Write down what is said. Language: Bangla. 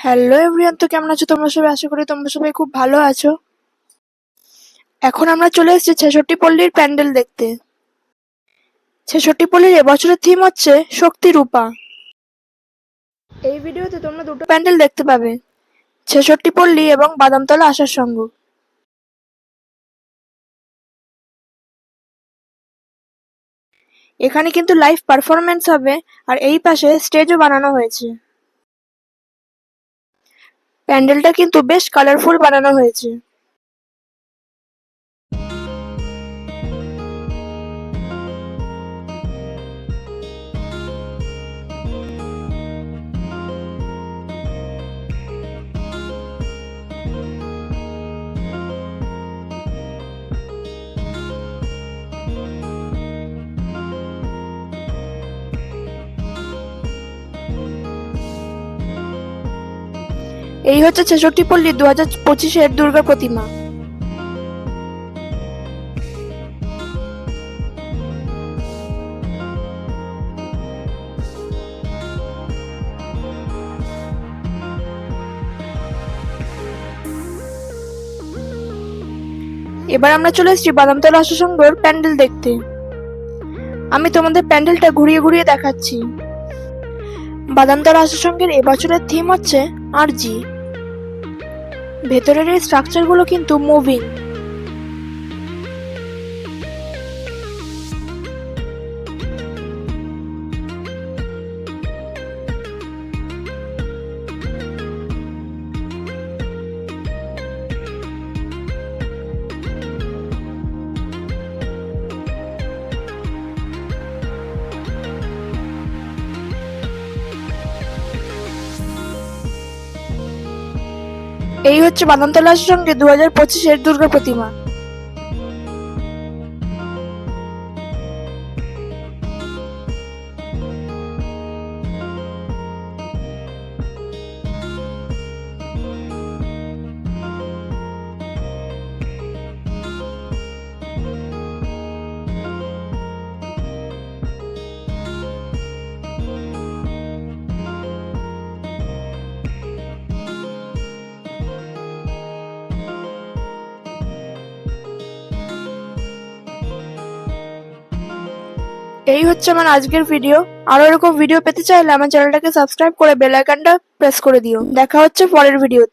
হ্যালো এভরিওয়ান, তো কেমন আছো তোমরা সবাই? আশা করি তোমরা সবাই খুব ভালো আছো। এখন আমরা চলে এসেছি 66 পল্লীর প্যান্ডেল দেখতে। 66 পল্লীর এবছরের থিম হচ্ছে শক্তি রূপা। এই ভিডিওতে তোমরা দুটো প্যান্ডেল দেখতে পাবে, 66 পল্লী এবং বাদামতলা আসার সঙ্গ। এখানে কিন্তু লাইভ পারফরমেন্স হবে, আর এই পাশে স্টেজও বানানো হয়েছে। প্যান্ডেলটা কিন্তু বেশ কালারফুল বানানো হয়েছে। এই হচ্ছে 66 পল্লী 2025-এর দুর্গা প্রতিমা। এবার আমরা চলে এসেছি বাদামতলা আসার সঙ্গর প্যান্ডেল দেখতে। আমি তোমাদের প্যান্ডেলটা ঘুরিয়ে ঘুরিয়ে দেখাচ্ছি। বাদামতলা আসার এবছরের থিম হচ্ছে আরজি। ভেতরের এই স্ট্রাকচারগুলো কিন্তু মুভিং। এই হচ্ছে বাদামতলা আসার সঙ্গে 2025-এর দুর্গা প্রতিমা। এই হচ্ছে আমার আজকের ভিডিও। আরো এরকম ভিডিও পেতে চাইলে আমার চ্যানেলটাকে সাবস্ক্রাইব করে বেল আইকনটা প্রেস করে দিও। দেখা হচ্ছে পরের ভিডিওতে।